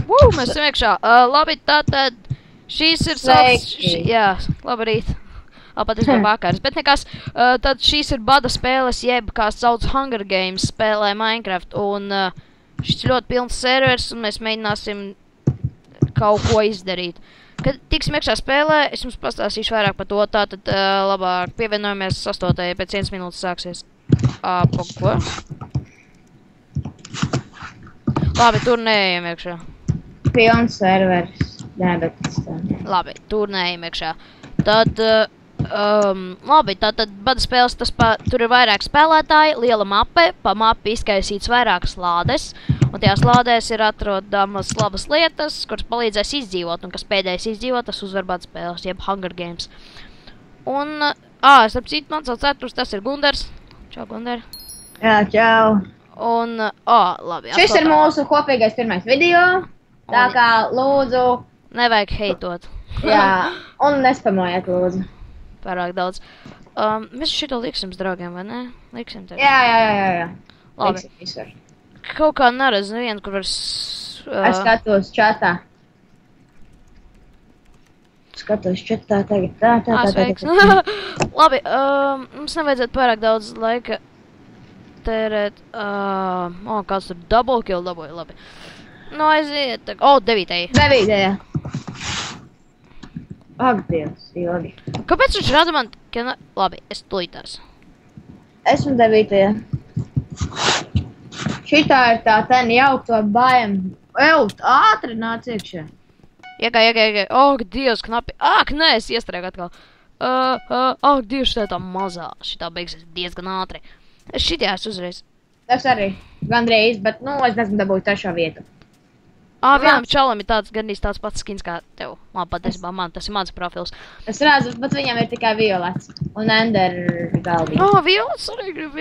Mēs esam iekšā. Labi, tātad šīs ir savas... Jā, labrīt. Pat es biju vakaras. Bet nekas, tad šīs ir bada spēles, jeb kā sauc Hunger Games spēlē Minecraft. Un šis ļoti pilns servers, un mēs mēģināsim kaut ko izdarīt. Kad tiksim iekšā spēlē, es jums pastāstīšu vairāk par to. Tātad labāk pievienojamies 8. pēc 1 minūtes sāksies. Ko? Labi, tur neejam iekšā. Pilns servers. Jā, bet tas tā. Labi, tur neejam iekšā. Tad... labi, tātad bada spēles, tur ir vairāk spēlētāji, liela mape, pa mapi izkaisīts vairākas lādes, un tajās lādēs ir atrodamas labas lietas, kuras palīdzēs izdzīvot, un kas pēdējais izdzīvot, tas uzvar bada spēles, jeb Hunger Games. Un, starp citu, man sauc Arturs, tas ir Gundars. Čau, Gundar. Jā, čau. Un, labi. Šis ir mūsu kopīgais pirmais video, tā kā lūdzu. Nevajag heitot. Jā, un nespamojiet lūdzu. Pārāk daudz. Mēs šito liksim draugiem, vai ne? Liksim tev. Jā. Labi. Liksim visur. Kaut kā neredz nevienu, kur var... Es skatos čatā. Tagad. Tā. Sveiks. Labi, mums nevajadzētu pārāk daudz laika tērēt. Kāds tur double kill dabūja, labi. Nu, aiziet. 9. 9. Ak, Dievs, ilgi. Kāpēc viņš rada man, ka... Labi, es tulītās. Esmu 9. Šitā ir tā ten jaukto bājam. Ātri nāc iekšā. Iegāj. Ak, Dievs, knapi. Ak, nē, es iestrēgu atkal. Ak, Dievs, šitā mazā. Šitā beigsies diezgan ātri. Es šitījās uzreiz. Es arī. Gandrīz, bet, es nezinu dabūju 3. vietu. Vienam čalam ir gandrīz tāds pats skins kā tev. Patiesībā tas ir mans profils. Es redzu, bet viņam ir tikai violets. Un ender galviņa. Violets arī grib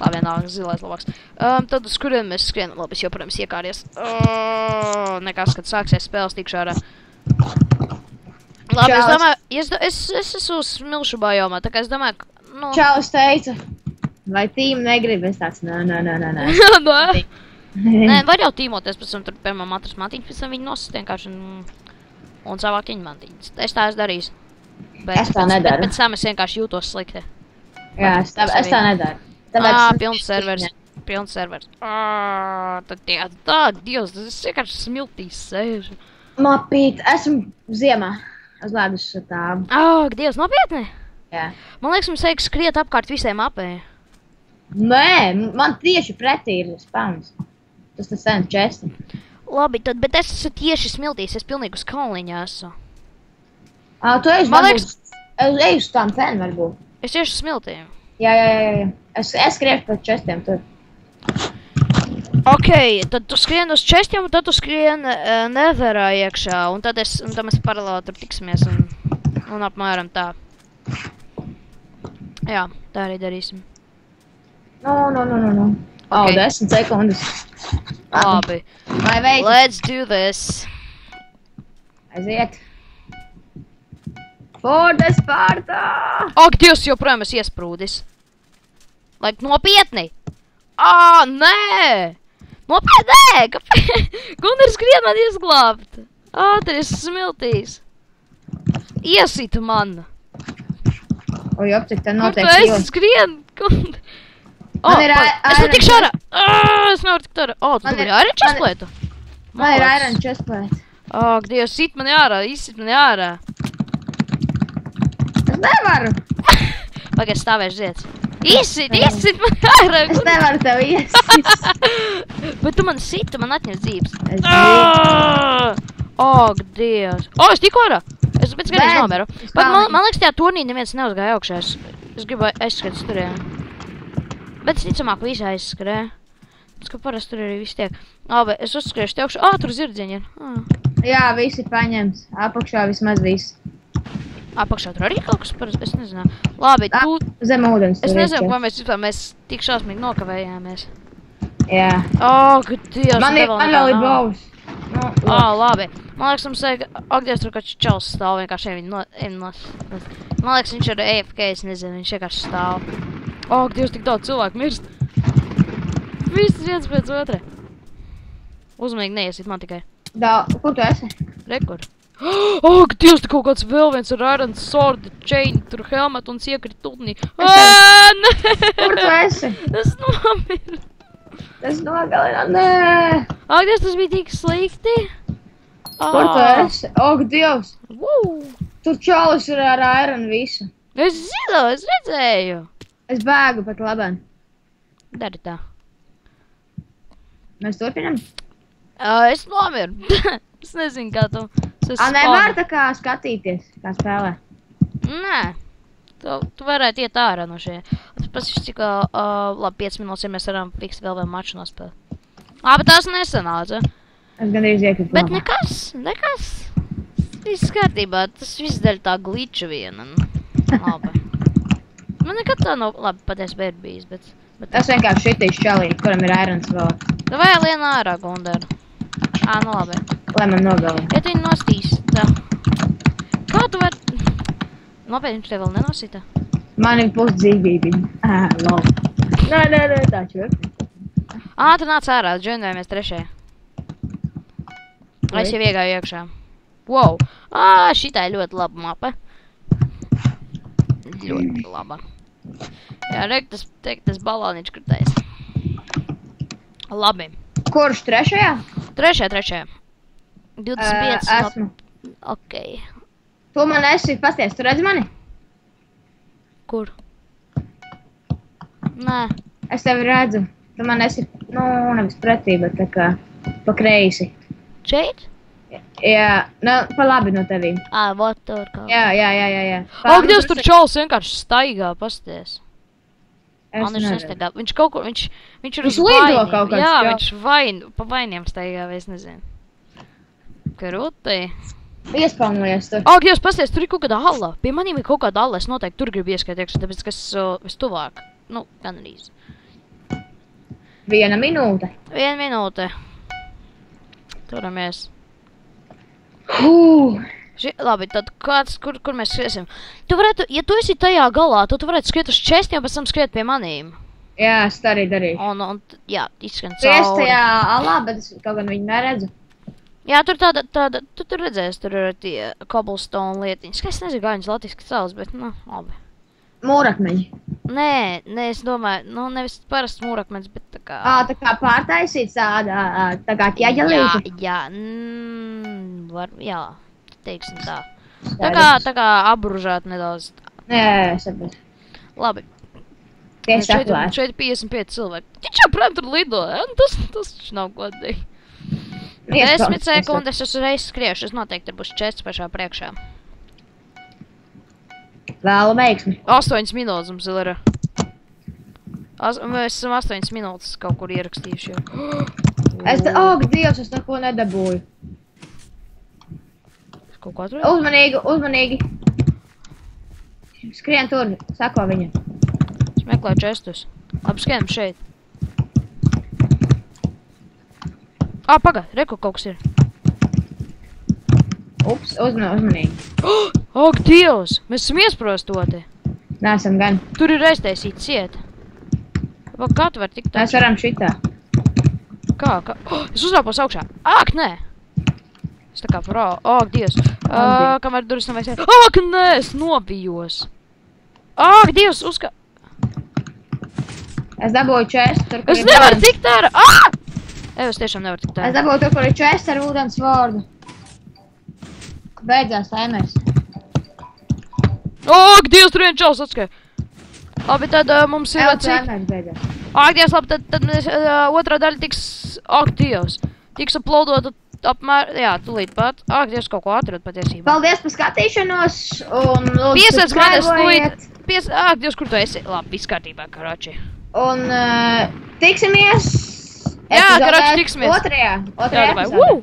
Labi, vienalga, zilais labāks. Tad uz kuriem mēs skrienam? Labi, es joprojām iekāries. Nekas, kad sāksies spēles tikšu ārā. Labi, es domāju, es esmu smilšu bajomā, tā kā es domāju, ka... Čalis teica, vai tīm negrib, es tāds, nē. Nē, var jau tīmoties, pēc tam tur, piemēram, atrast mantiņas, pēc tam viņi nosist vienkārši un savāk viņa mantiņas. Es tā esmu darījis. Es tā nedaru. Bet pēc tam es vienkārši jūtos slikti. Jā, es tā nedaru. Pilns servers. Dievs, tas vienkārši smiltīs sēžu. Mapīt, esmu ziemā. Uz ledus stāvu. Dievs, nopietni? Jā. Man liekas, mums vajag skriet apkārt visiem apē. Nē, man tieši pretī ir spawns. Tas sen česti. Labi, tad, bet es esmu tieši smiltīs, es pilnīgi uz kalniņā esmu. Tu ej uz varbūt, es eju uz tām ten varbūt. Es tieši uz smiltīm. Jā. Es skriešu pēc čestiem tur. Ok, tad tu skrien uz čestiem, un tad tu skrien netherā iekšā, un tad mēs paralēli tur tiksimies, un apmēram tā. Jā, tā arī darīsim. No. 10 sekundes. Labi. Vai veids? Let's do this. Aiziet. For the Sparta! Ak, Dievs, joprojām es iesprūdis. Nopietni! Nē! Nopietni! Kāpēc? Gundars skrien man izglābt. Ātri, es smiltīs. Iesita man. Cik te notiek Kur tu esi skrien? Es netikšu ārā! Es nevaru tikt ārā! Tu dabūji iron chestplate? Man ir iron chestplate. Ak, Dievs, sit mani ārā, izsit mani ārā. Es nevaru! Pagaid, stāvēšu ziets. Izsit mani ārā! Es nevaru tev iesit. Bet tu man sit, tu man atņem dzīves. Es dzīves. Ak, Dievs. Es tiku ārā! Es pēc gadījums nomēru. Man liekas, tajā turnī neviens neuzgāja augšā. Es gribu aizskatīt turien. Bet es ticamāk visu aizskarēju. Tas, ka parasti tur arī viss tiek. Labi, es uzskriešu te augšā. Tur zirdziņi ir. Jā, visi paņems. Apakšā vismaz viss. Apakšā tur arī kaut kas parasti, es nezinu. Labi, tu... Zem ūdens. Es nezinu, ko mēs tik šausmīgi nokavējāmies. Jā. Ak, Dievs. Man vēl ir baus. Labi. Man liekas, mums vajag... Ak, Dievs, tur kāds čals stāv vienkārši Man liekas, viņš ir AFK, es nezinu, viņš vienkārši stāv. Ak, Dievs, tik daudz cilvēku mirst. Viss viens pēc otra. Uzmanīgi neiesit man tikai. Kur tu esi? Rekur. Ak, Dievs, te kaut kāds vēl viens ar Iron Sword, chain, tur helmet un iekrit ūdenī. Nē! Kur tu esi? Tas nomira. Tas nogalina, nē! Ak, Dievs, tas bija tik slikti. Kur tu esi? Ak, Dievs! Tur čalis ir ar Iron visu. Es zinu, es redzēju. Es bēgu pat labāk. Dari tā. Mēs turpinam? Es nomiru. Es nezinu, kā tu... Nevar tā kā skatīties, kā spēlē? Nē. Tu varētu iet ārā no šie. Pasies, cik labi 5 minūtes, ja mēs varam fiks vēl maču nospēlēt. Bet tās nesanāca. Es gandrīz iekritu. Bet nekas. Viss kārtībā. Tas viss dēļ tā glitča viena. Labi. Man nekad tā nav labi patiesi bērd bijis, bet... Es vienkārši šitīs čalīt, kuram ir Irons vēl. Vai lien ārā, Gundara? Nu labi. Lai man nogalina. Ja tu viņu nostīs, tā. Kā tu var... Nopietni, viņš tev vēl nenosita? Man ir pusdzīvība. Labi. Nē, tā čur. Tu nāc ārā, džoinojamies trešajā. Es jau iegāju iekšā. Wow. Šitā ir ļoti laba mapa. Ļoti laba. Jā, tas baloniņš krutējs. Labi. Kurš trešajā? Trešajā. 25. Esmu. Ok. Tu man esi pasties, tu redzi mani? Kur? Nē. Es tevi redzu. Tu man esi, nevis pretī, bet tā kā pa kreisi. Šeit? Jā, pa labi no tevīm. Vot tur kaut. Jā. Ak, Dievs, tur čalis vienkārši staigā, pasties. Es nestaigā. Viņš kaut kur, viņš ir uz lido vainiem. kaut kāds Jā, čalis. viņš pa vainiem staigā, vai es nezinu. Krūti. Iespaunojies tur. Ak, Dievs, pasties, tur ir kaut kāda hala. Pie manīm ir kaut kāda hala, es noteikti tur gribu ieskait iekšā, tāpēc, ka es tuvāk. Gan arī. 1 minūte. 1 minūte. Turamies. Labi, tad kur mēs skriesim? Tu varētu, ja tu esi tajā galā, tad tu varētu skriet uz čestiem, pēc tam skriet pie manīm. Jā, es tā arī darīju. Un jā, izskan Tu esi cauri. tajā alā, bet es kaut gan viņu neredzu. Jā, tur tu tur redzēsi, tur ir tie cobblestone lietiņas. Es nezinu, kā viņas latviski sauc, bet, labi. Mūrakmeņi. Nē, es domāju, nevis parasts mūrakmenis, bet tā kā... Tā kā pārtaisīts tā kā ķieģelīte. Jā, teiksim tā. Tā kā apbružāt nedaudz. Jā, sapratu. Labi. Tieši atklāt. Šeit 55 cilvēki. Taču prāt tur lido, tas taču nav godīgi. 10 sekundes es uzreiz skriešu, es noteikti tur būs čests pašā priekšā. Vēlu veiksmi. 8 minūtes mums vēl ir. Mēs esam 8 minūtes kaut kur ierakstījuši. Ak, Dievs, es neko nedabūju. Kaut ko atradu? Uzmanīgi. Skrien tur, sako viņa. Es meklēju čestus. Labi, skrienam šeit. Paga, reku kaut kas ir. Ups, uzmanīgi. Ak, Dievs, mēs esam iesprostoti. Nesam gan. Tur ir aiztaisīts ciet. Kā tu vari tikt tā? Mēs varam šitā. Kā? Es uzrāpos augšā. Ak, nē! Es tā kā frau. Ak, Dievs. Kamēr durvis nav vajag. Ak, nē, es nobijos. Ak, Dievs, Es dabūju čestu tur, kur es nevaru tikt ārā. Es tiešām nevaru tikt ārā. Es dabūju tur, kur ir čests ar ūdens vordu. Beidzās taimers. Ak, Dievs, tur vien čals atskāja. Labi, tad mums ir cik... Beidzās. Ak, Dievs, labi, tad mēs otrā daļa tiks... Ak, Dievs. Tiks uploadota jā, tūlīt pat. Ak, Dievs, kaut ko atrod patiesībā. Paldies par skatīšanos un lūdzu Piesaisties subscribe-ojiet. Ak, Dievs, kur tu esi? Labi, viss kārtībā, karoči. Un tiksimies. Jā, karoči, tiksimies. Otrajā Jā, davai. epizodē.